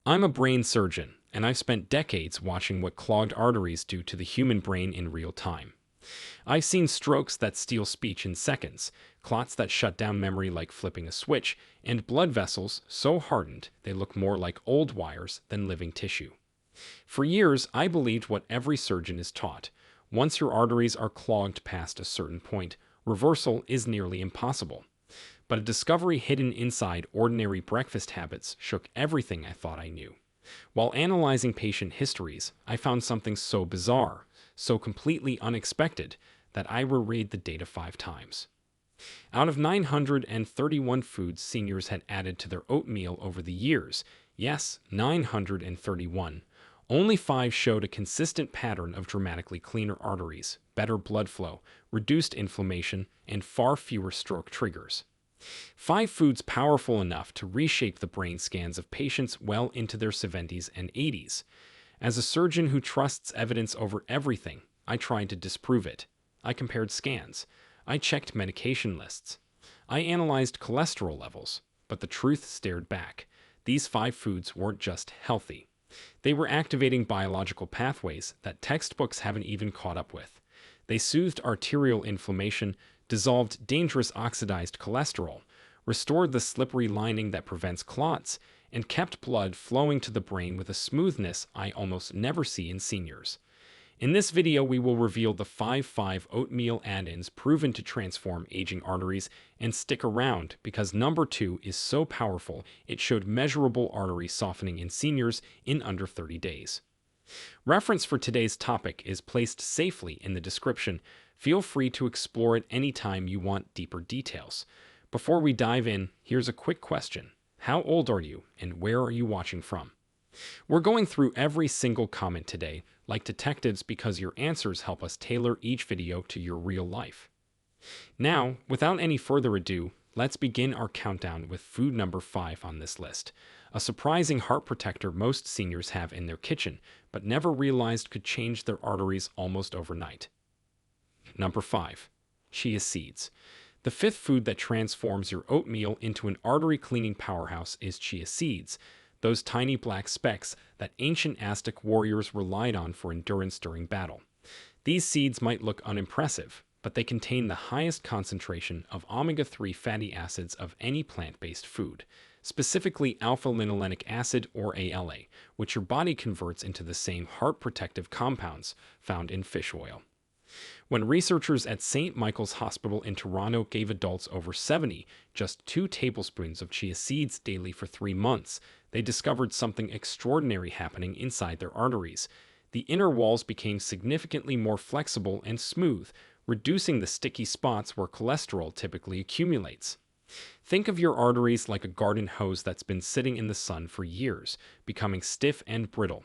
I'm a brain surgeon, and I've spent decades watching what clogged arteries do to the human brain in real time. I've seen strokes that steal speech in seconds, clots that shut down memory like flipping a switch, and blood vessels so hardened they look more like old wires than living tissue. For years, I believed what every surgeon is taught. Once your arteries are clogged past a certain point, reversal is nearly impossible. But a discovery hidden inside ordinary breakfast habits shook everything I thought I knew. While analyzing patient histories, I found something so bizarre, so completely unexpected, that I reread the data 5 times. Out of 931 foods seniors had added to their oatmeal over the years, yes, 931, only 5 showed a consistent pattern of dramatically cleaner arteries, better blood flow, reduced inflammation, and far fewer stroke triggers. 5 foods powerful enough to reshape the brain scans of patients well into their 70s and 80s. As a surgeon who trusts evidence over everything, I tried to disprove it. I compared scans. I checked medication lists. I analyzed cholesterol levels. But the truth stared back. These 5 foods weren't just healthy. They were activating biological pathways that textbooks haven't even caught up with. They soothed arterial inflammation, dissolved dangerous oxidized cholesterol, restored the slippery lining that prevents clots, and kept blood flowing to the brain with a smoothness I almost never see in seniors. In this video, we will reveal the 5 oatmeal add-ins proven to transform aging arteries, and stick around because number 2 is so powerful it showed measurable artery softening in seniors in under 30 days. Reference for today's topic is placed safely in the description. Feel free to explore it anytime you want deeper details. Before we dive in, here's a quick question. How old are you, and where are you watching from? We're going through every single comment today, like detectives, because your answers help us tailor each video to your real life. Now, without any further ado, let's begin our countdown with food number 5 on this list. A surprising heart protector most seniors have in their kitchen, but never realized could change their arteries almost overnight. Number 5. Chia seeds. The 5th food that transforms your oatmeal into an artery-cleaning powerhouse is chia seeds, those tiny black specks that ancient Aztec warriors relied on for endurance during battle. These seeds might look unimpressive, but they contain the highest concentration of omega-3 fatty acids of any plant-based food, specifically alpha-linolenic acid, or ALA, which your body converts into the same heart-protective compounds found in fish oil. When researchers at St. Michael's Hospital in Toronto gave adults over 70 just 2 tablespoons of chia seeds daily for 3 months, they discovered something extraordinary happening inside their arteries. The inner walls became significantly more flexible and smooth, reducing the sticky spots where cholesterol typically accumulates. Think of your arteries like a garden hose that's been sitting in the sun for years, becoming stiff and brittle.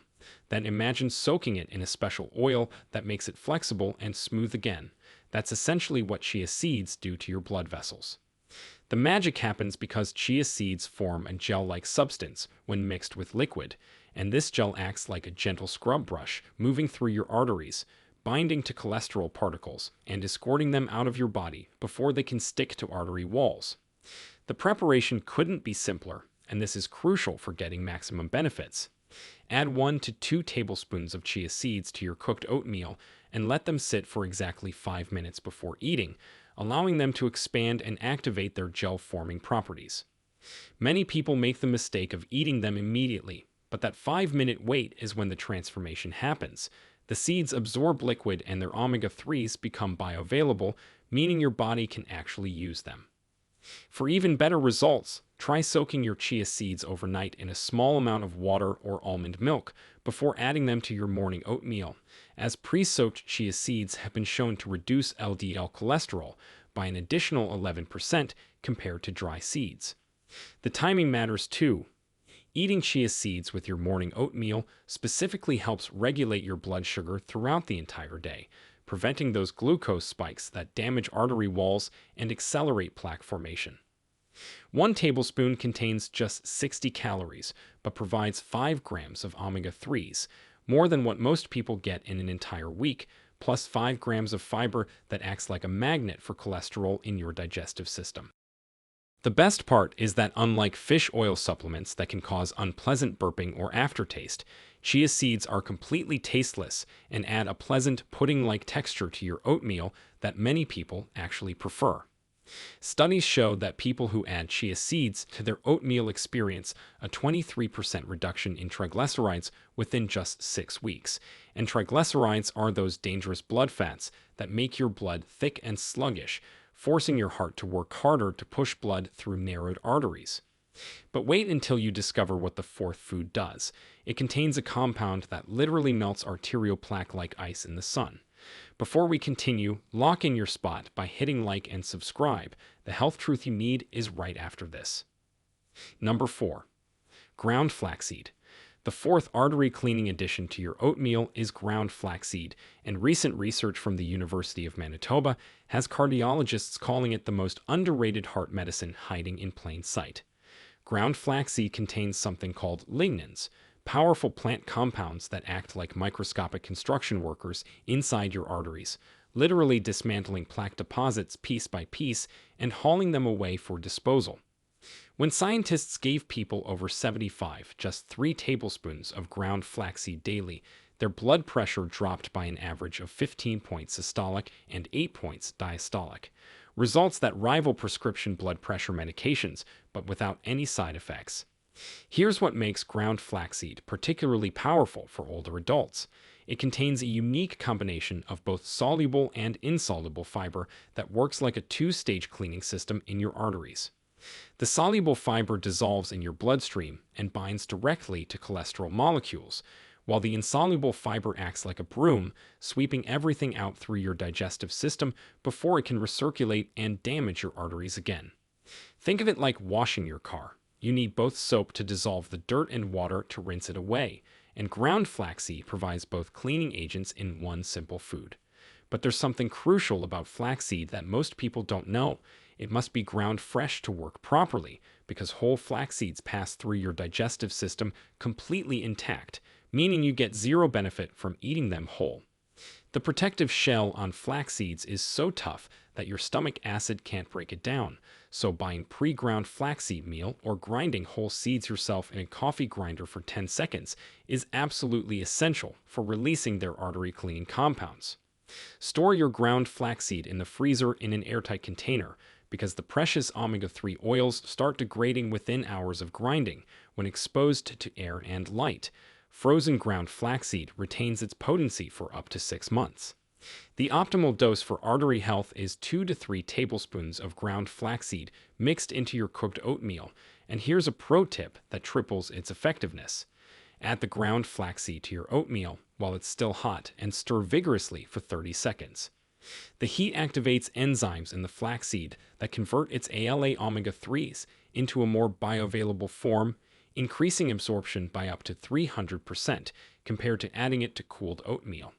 Then imagine soaking it in a special oil that makes it flexible and smooth again. That's essentially what chia seeds do to your blood vessels. The magic happens because chia seeds form a gel-like substance when mixed with liquid, and this gel acts like a gentle scrub brush, moving through your arteries, binding to cholesterol particles, and escorting them out of your body before they can stick to artery walls. The preparation couldn't be simpler, and this is crucial for getting maximum benefits. Add 1 to 2 tablespoons of chia seeds to your cooked oatmeal and let them sit for exactly 5 minutes before eating, allowing them to expand and activate their gel-forming properties. Many people make the mistake of eating them immediately, but that 5-minute wait is when the transformation happens. The seeds absorb liquid and their omega-3s become bioavailable, meaning your body can actually use them. For even better results, try soaking your chia seeds overnight in a small amount of water or almond milk before adding them to your morning oatmeal, as pre-soaked chia seeds have been shown to reduce LDL cholesterol by an additional 11% compared to dry seeds. The timing matters too. Eating chia seeds with your morning oatmeal specifically helps regulate your blood sugar throughout the entire day, preventing those glucose spikes that damage artery walls and accelerate plaque formation. 1 tablespoon contains just 60 calories, but provides 5 grams of omega-3s, more than what most people get in an entire week, plus 5 grams of fiber that acts like a magnet for cholesterol in your digestive system. The best part is that unlike fish oil supplements that can cause unpleasant burping or aftertaste, chia seeds are completely tasteless and add a pleasant pudding-like texture to your oatmeal that many people actually prefer. Studies show that people who add chia seeds to their oatmeal experience a 23% reduction in triglycerides within just 6 weeks. And triglycerides are those dangerous blood fats that make your blood thick and sluggish, forcing your heart to work harder to push blood through narrowed arteries. But wait until you discover what the fourth food does. It contains a compound that literally melts arterial plaque like ice in the sun. Before we continue, lock in your spot by hitting like and subscribe. The health truth you need is right after this. Number 4. Ground flaxseed. The fourth artery cleaning addition to your oatmeal is ground flaxseed, and recent research from the University of Manitoba has cardiologists calling it the most underrated heart medicine hiding in plain sight. Ground flaxseed contains something called lignans, powerful plant compounds that act like microscopic construction workers inside your arteries, literally dismantling plaque deposits piece by piece and hauling them away for disposal. When scientists gave people over 75 just 3 tablespoons of ground flaxseed daily, their blood pressure dropped by an average of 15 points systolic and 8 points diastolic, results that rival prescription blood pressure medications, but without any side effects. Here's what makes ground flaxseed particularly powerful for older adults. It contains a unique combination of both soluble and insoluble fiber that works like a 2-stage cleaning system in your arteries. The soluble fiber dissolves in your bloodstream and binds directly to cholesterol molecules, while the insoluble fiber acts like a broom, sweeping everything out through your digestive system before it can recirculate and damage your arteries again. Think of it like washing your car. You need both soap to dissolve the dirt and water to rinse it away, and ground flaxseed provides both cleaning agents in one simple food. But there's something crucial about flaxseed that most people don't know. It must be ground fresh to work properly, because whole flax seeds pass through your digestive system completely intact, meaning you get zero benefit from eating them whole. The protective shell on flax seeds is so tough that your stomach acid can't break it down, so buying pre-ground flaxseed meal or grinding whole seeds yourself in a coffee grinder for 10 seconds is absolutely essential for releasing their artery cleaning compounds. Store your ground flaxseed in the freezer in an airtight container, because the precious omega-3 oils start degrading within hours of grinding when exposed to air and light. Frozen ground flaxseed retains its potency for up to 6 months. The optimal dose for artery health is 2 to 3 tablespoons of ground flaxseed mixed into your cooked oatmeal, and here's a pro tip that triples its effectiveness. Add the ground flaxseed to your oatmeal while it's still hot and stir vigorously for 30 seconds. The heat activates enzymes in the flaxseed that convert its ALA omega-3s into a more bioavailable form, increasing absorption by up to 300% compared to adding it to cooled oatmeal.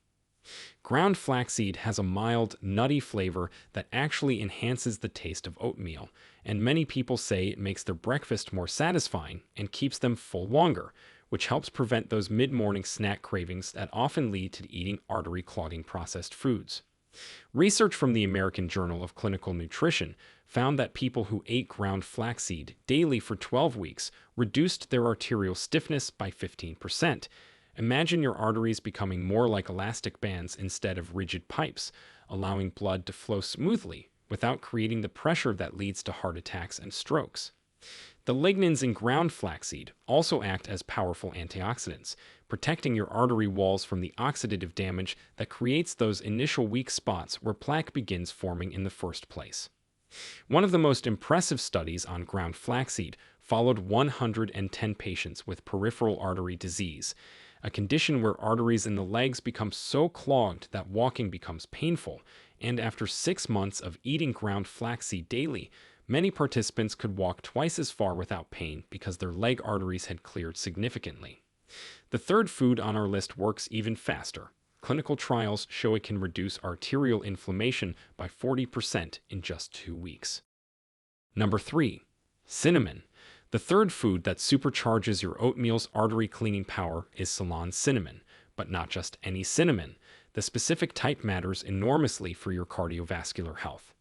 Ground flaxseed has a mild, nutty flavor that actually enhances the taste of oatmeal, and many people say it makes their breakfast more satisfying and keeps them full longer, which helps prevent those mid-morning snack cravings that often lead to eating artery-clogging processed foods. Research from the American Journal of Clinical Nutrition found that people who ate ground flaxseed daily for 12 weeks reduced their arterial stiffness by 15%. Imagine your arteries becoming more like elastic bands instead of rigid pipes, allowing blood to flow smoothly without creating the pressure that leads to heart attacks and strokes. The lignans in ground flaxseed also act as powerful antioxidants, protecting your artery walls from the oxidative damage that creates those initial weak spots where plaque begins forming in the first place. One of the most impressive studies on ground flaxseed followed 110 patients with peripheral artery disease, a condition where arteries in the legs become so clogged that walking becomes painful, and after 6 months of eating ground flaxseed daily, many participants could walk twice as far without pain because their leg arteries had cleared significantly. The third food on our list works even faster. Clinical trials show it can reduce arterial inflammation by 40% in just 2 weeks. Number 3. Cinnamon. The third food that supercharges your oatmeal's artery cleaning power is Ceylon cinnamon, but not just any cinnamon. The specific type matters enormously for your cardiovascular health.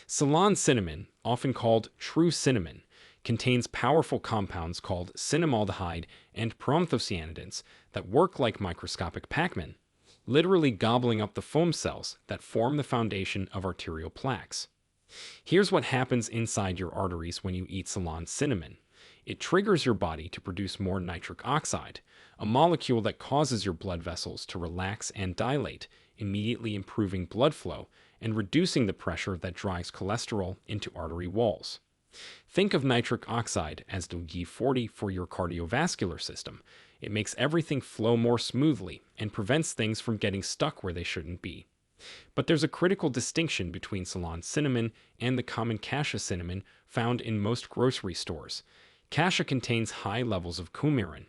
Ceylon cinnamon, often called true cinnamon, contains powerful compounds called cinnamaldehyde and proanthocyanidins that work like microscopic Pac-Man, literally gobbling up the foam cells that form the foundation of arterial plaques. Here's what happens inside your arteries when you eat Ceylon cinnamon. It triggers your body to produce more nitric oxide, a molecule that causes your blood vessels to relax and dilate, immediately improving blood flow and reducing the pressure that drives cholesterol into artery walls. Think of nitric oxide as the E40 for your cardiovascular system. It makes everything flow more smoothly and prevents things from getting stuck where they shouldn't be. But there's a critical distinction between Ceylon cinnamon and the common cassia cinnamon found in most grocery stores. Cassia contains high levels of coumarin,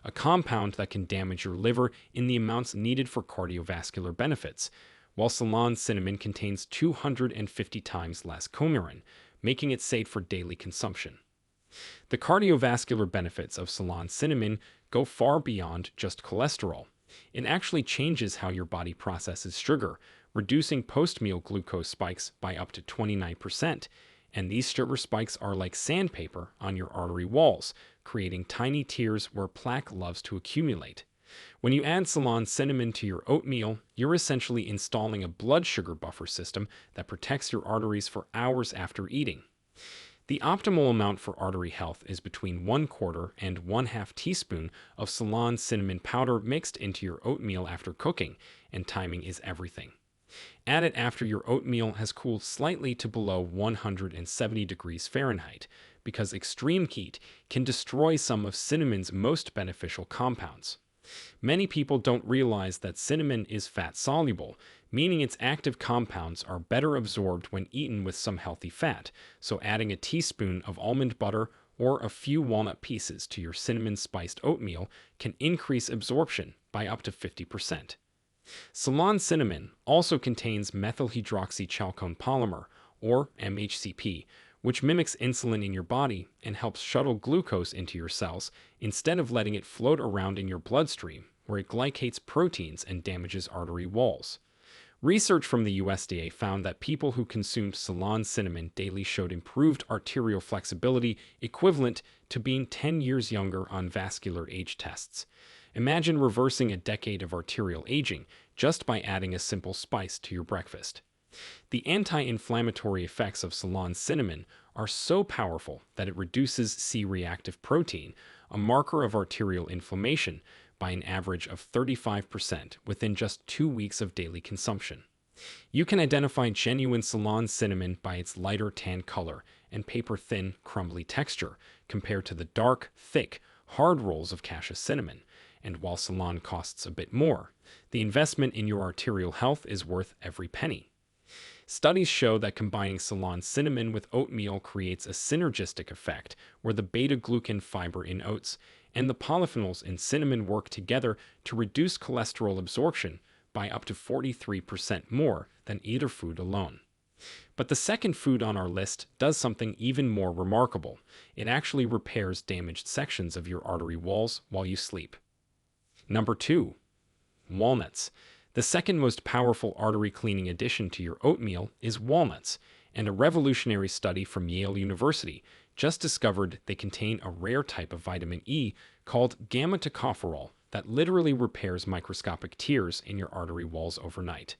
a compound that can damage your liver in the amounts needed for cardiovascular benefits, while Ceylon cinnamon contains 250 times less coumarin, making it safe for daily consumption. The cardiovascular benefits of Ceylon cinnamon go far beyond just cholesterol. It actually changes how your body processes sugar, reducing post-meal glucose spikes by up to 29%, and these sugar spikes are like sandpaper on your artery walls, creating tiny tears where plaque loves to accumulate. When you add Ceylon cinnamon to your oatmeal, you're essentially installing a blood sugar buffer system that protects your arteries for hours after eating. The optimal amount for artery health is between 1/4 and 1/2 teaspoon of Ceylon cinnamon powder mixed into your oatmeal after cooking, and timing is everything. Add it after your oatmeal has cooled slightly to below 170 degrees Fahrenheit, because extreme heat can destroy some of cinnamon's most beneficial compounds. Many people don't realize that cinnamon is fat-soluble, meaning its active compounds are better absorbed when eaten with some healthy fat, so adding a teaspoon of almond butter or a few walnut pieces to your cinnamon-spiced oatmeal can increase absorption by up to 50%. Ceylon cinnamon also contains methylhydroxychalcone polymer, or MHCP, which mimics insulin in your body and helps shuttle glucose into your cells instead of letting it float around in your bloodstream, where it glycates proteins and damages artery walls. Research from the USDA found that people who consumed Ceylon cinnamon daily showed improved arterial flexibility equivalent to being 10 years younger on vascular age tests. Imagine reversing a decade of arterial aging just by adding a simple spice to your breakfast. The anti-inflammatory effects of Ceylon cinnamon are so powerful that it reduces C-reactive protein, a marker of arterial inflammation, by an average of 35% within just 2 weeks of daily consumption. You can identify genuine Ceylon cinnamon by its lighter tan color and paper-thin, crumbly texture compared to the dark, thick, hard rolls of cassia cinnamon. And while Ceylon costs a bit more, the investment in your arterial health is worth every penny. Studies show that combining Ceylon cinnamon with oatmeal creates a synergistic effect where the beta-glucan fiber in oats and the polyphenols in cinnamon work together to reduce cholesterol absorption by up to 43% more than either food alone. But the second food on our list does something even more remarkable. It actually repairs damaged sections of your artery walls while you sleep. Number 2. Walnuts. The second most powerful artery cleaning addition to your oatmeal is walnuts, and a revolutionary study from Yale University just discovered they contain a rare type of vitamin E called gamma-tocopherol that literally repairs microscopic tears in your artery walls overnight.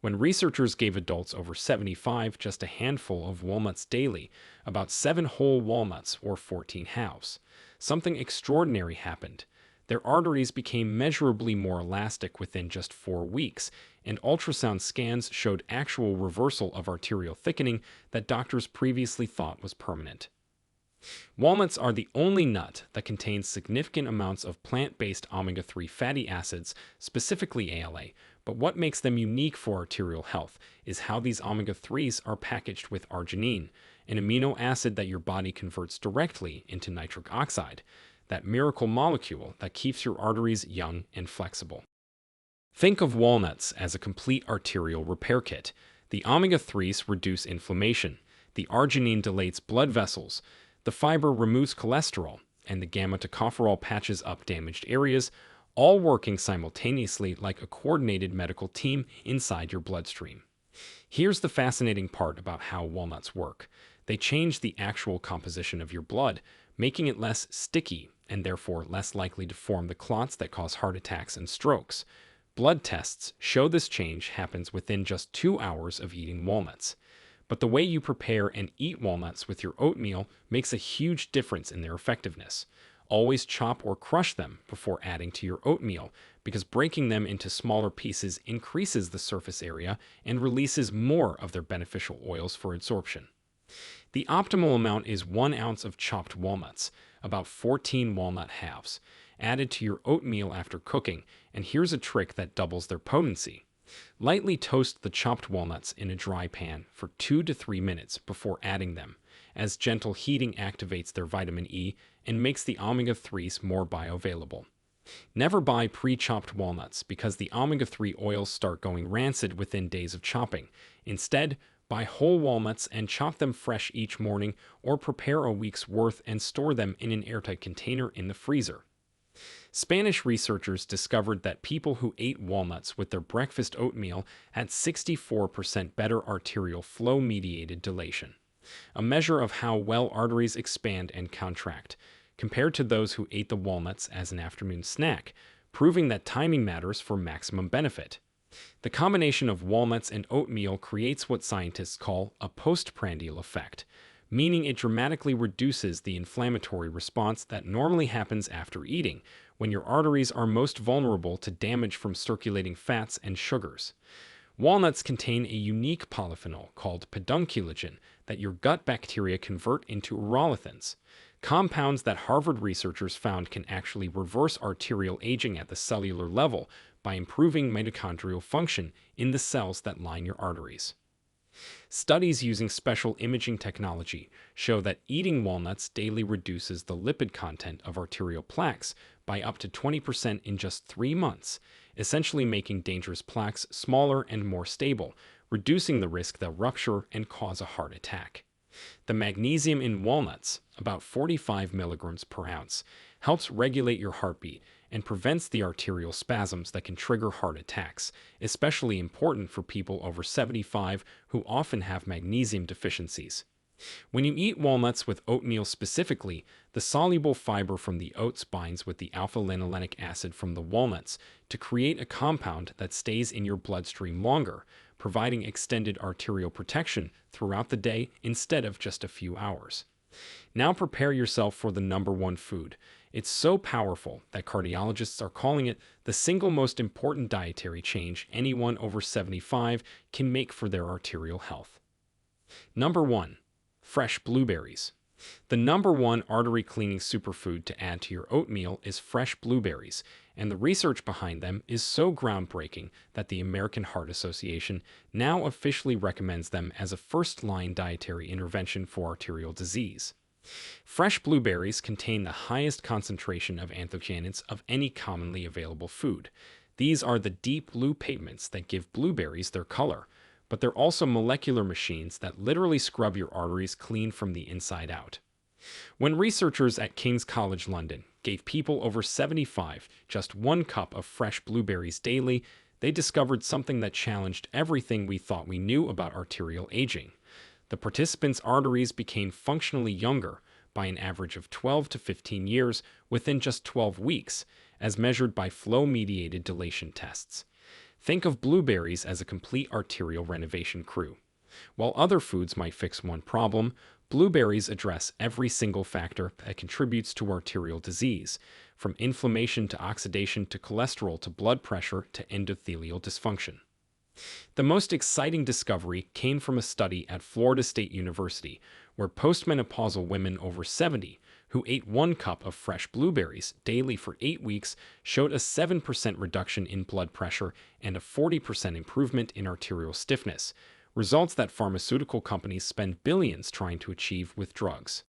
When researchers gave adults over 75 just a handful of walnuts daily, about 7 whole walnuts or 14 halves, something extraordinary happened. Their arteries became measurably more elastic within just 4 weeks, and ultrasound scans showed actual reversal of arterial thickening that doctors previously thought was permanent. Walnuts are the only nut that contains significant amounts of plant-based omega-3 fatty acids, specifically ALA, but what makes them unique for arterial health is how these omega-3s are packaged with arginine, an amino acid that your body converts directly into nitric oxide, that miracle molecule that keeps your arteries young and flexible. Think of walnuts as a complete arterial repair kit. The omega-3s reduce inflammation, the arginine dilates blood vessels, the fiber removes cholesterol, and the gamma-tocopherol patches up damaged areas, all working simultaneously like a coordinated medical team inside your bloodstream. Here's the fascinating part about how walnuts work. They change the actual composition of your blood, making it less sticky and therefore less likely to form the clots that cause heart attacks and strokes. Blood tests show this change happens within just 2 hours of eating walnuts. But the way you prepare and eat walnuts with your oatmeal makes a huge difference in their effectiveness. Always chop or crush them before adding to your oatmeal, because breaking them into smaller pieces increases the surface area and releases more of their beneficial oils for absorption. The optimal amount is 1 ounce of chopped walnuts, about 14 walnut halves, added to your oatmeal after cooking, and here's a trick that doubles their potency. Lightly toast the chopped walnuts in a dry pan for 2 to 3 minutes before adding them, as gentle heating activates their vitamin E and makes the omega-3s more bioavailable. Never buy pre-chopped walnuts because the omega-3 oils start going rancid within days of chopping. Instead, buy whole walnuts and chop them fresh each morning, or prepare a week's worth and store them in an airtight container in the freezer. Spanish researchers discovered that people who ate walnuts with their breakfast oatmeal had 64% better arterial flow-mediated dilation, a measure of how well arteries expand and contract, compared to those who ate the walnuts as an afternoon snack, proving that timing matters for maximum benefit. The combination of walnuts and oatmeal creates what scientists call a postprandial effect, meaning it dramatically reduces the inflammatory response that normally happens after eating, when your arteries are most vulnerable to damage from circulating fats and sugars. Walnuts contain a unique polyphenol called pedunculogen that your gut bacteria convert into urolithins, compounds that Harvard researchers found can actually reverse arterial aging at the cellular level by improving mitochondrial function in the cells that line your arteries. Studies using special imaging technology show that eating walnuts daily reduces the lipid content of arterial plaques by up to 20% in just 3 months, essentially making dangerous plaques smaller and more stable, reducing the risk they'll rupture and cause a heart attack. The magnesium in walnuts, about 45 milligrams per ounce, helps regulate your heartbeat and prevents the arterial spasms that can trigger heart attacks, especially important for people over 75 who often have magnesium deficiencies. When you eat walnuts with oatmeal specifically, the soluble fiber from the oats binds with the alpha-linolenic acid from the walnuts to create a compound that stays in your bloodstream longer, providing extended arterial protection throughout the day instead of just a few hours. Now prepare yourself for the number one food. It's so powerful that cardiologists are calling it the single most important dietary change anyone over 75 can make for their arterial health. Number 1. Fresh blueberries. The number one artery cleaning superfood to add to your oatmeal is fresh blueberries, and the research behind them is so groundbreaking that the American Heart Association now officially recommends them as a first-line dietary intervention for arterial disease. Fresh blueberries contain the highest concentration of anthocyanins of any commonly available food. These are the deep blue pigments that give blueberries their color, but they're also molecular machines that literally scrub your arteries clean from the inside out. When researchers at King's College London gave people over 75 just 1 cup of fresh blueberries daily, they discovered something that challenged everything we thought we knew about arterial aging. The participants' arteries became functionally younger by an average of 12 to 15 years within just 12 weeks, as measured by flow-mediated dilation tests. Think of blueberries as a complete arterial renovation crew. While other foods might fix one problem, blueberries address every single factor that contributes to arterial disease, from inflammation to oxidation to cholesterol to blood pressure to endothelial dysfunction. The most exciting discovery came from a study at Florida State University, where postmenopausal women over 70 who ate 1 cup of fresh blueberries daily for 8 weeks showed a 7% reduction in blood pressure and a 40% improvement in arterial stiffness, results that pharmaceutical companies spend billions trying to achieve with drugs.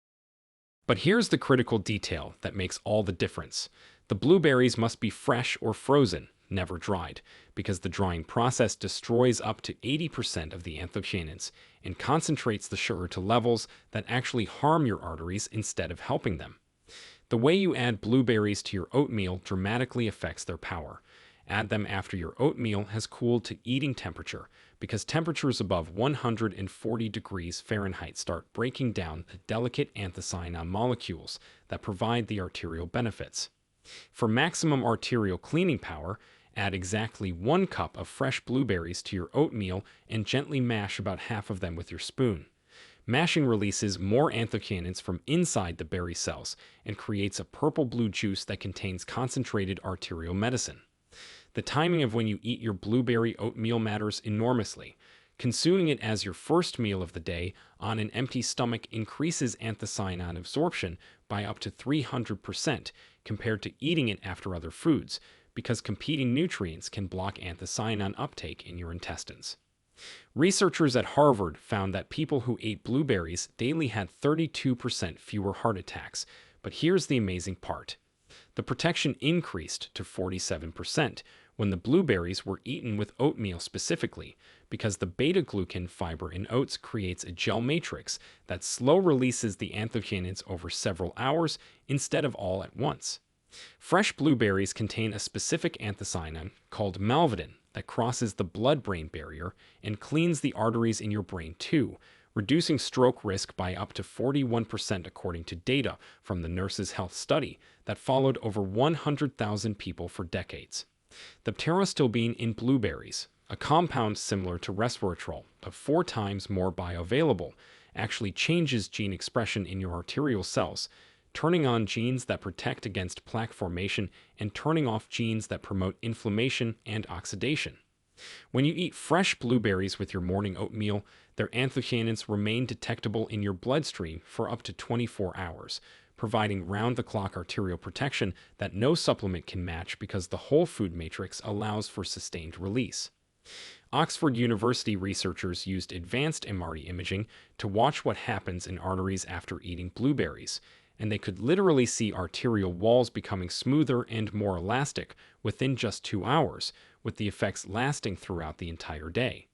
But here's the critical detail that makes all the difference. The blueberries must be fresh or frozen, never dried, because the drying process destroys up to 80% of the anthocyanins and concentrates the sugar to levels that actually harm your arteries instead of helping them. The way you add blueberries to your oatmeal dramatically affects their power. Add them after your oatmeal has cooled to eating temperature, because temperatures above 140 degrees Fahrenheit start breaking down the delicate anthocyanin molecules that provide the arterial benefits. For maximum arterial cleaning power, add exactly 1 cup of fresh blueberries to your oatmeal and gently mash about half of them with your spoon. Mashing releases more anthocyanins from inside the berry cells and creates a purple-blue juice that contains concentrated arterial medicine. The timing of when you eat your blueberry oatmeal matters enormously. Consuming it as your first meal of the day on an empty stomach increases anthocyanin absorption by up to 300% compared to eating it after other foods, because competing nutrients can block anthocyanin uptake in your intestines. Researchers at Harvard found that people who ate blueberries daily had 32% fewer heart attacks, but here's the amazing part. The protection increased to 47% when the blueberries were eaten with oatmeal specifically, because the beta-glucan fiber in oats creates a gel matrix that slow releases the anthocyanins over several hours instead of all at once. Fresh blueberries contain a specific anthocyanin called malvidin that crosses the blood-brain barrier and cleans the arteries in your brain too, reducing stroke risk by up to 41% according to data from the Nurses' Health Study that followed over 100,000 people for decades. The pterostilbene in blueberries, a compound similar to resveratrol but 4 times more bioavailable, actually changes gene expression in your arterial cells, turning on genes that protect against plaque formation and turning off genes that promote inflammation and oxidation. When you eat fresh blueberries with your morning oatmeal, their anthocyanins remain detectable in your bloodstream for up to 24 hours, providing round-the-clock arterial protection that no supplement can match because the whole food matrix allows for sustained release. Oxford University researchers used advanced MRI imaging to watch what happens in arteries after eating blueberries, and they could literally see arterial walls becoming smoother and more elastic within just 2 hours, with the effects lasting throughout the entire day.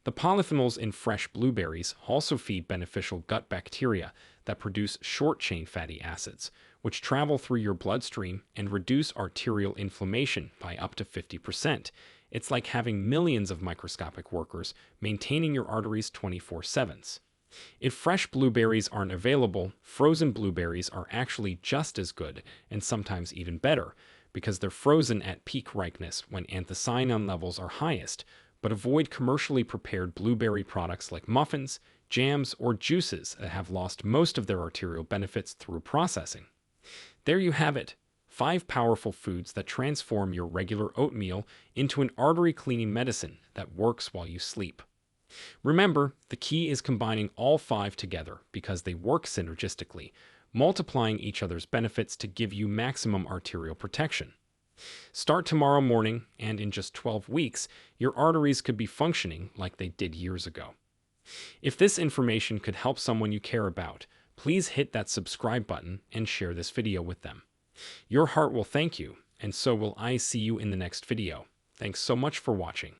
The polyphenols in fresh blueberries also feed beneficial gut bacteria that produce short-chain fatty acids, which travel through your bloodstream and reduce arterial inflammation by up to 50%. It's like having millions of microscopic workers maintaining your arteries 24/7. If fresh blueberries aren't available, frozen blueberries are actually just as good and sometimes even better, because they're frozen at peak ripeness when anthocyanin levels are highest, but avoid commercially prepared blueberry products like muffins, jams, or juices that have lost most of their arterial benefits through processing. There you have it, 5 powerful foods that transform your regular oatmeal into an artery-cleaning medicine that works while you sleep. Remember, the key is combining all 5 together because they work synergistically, multiplying each other's benefits to give you maximum arterial protection. Start tomorrow morning, and in just 12 weeks, your arteries could be functioning like they did years ago. If this information could help someone you care about, please hit that subscribe button and share this video with them. Your heart will thank you, and so will I. See you in the next video. Thanks so much for watching.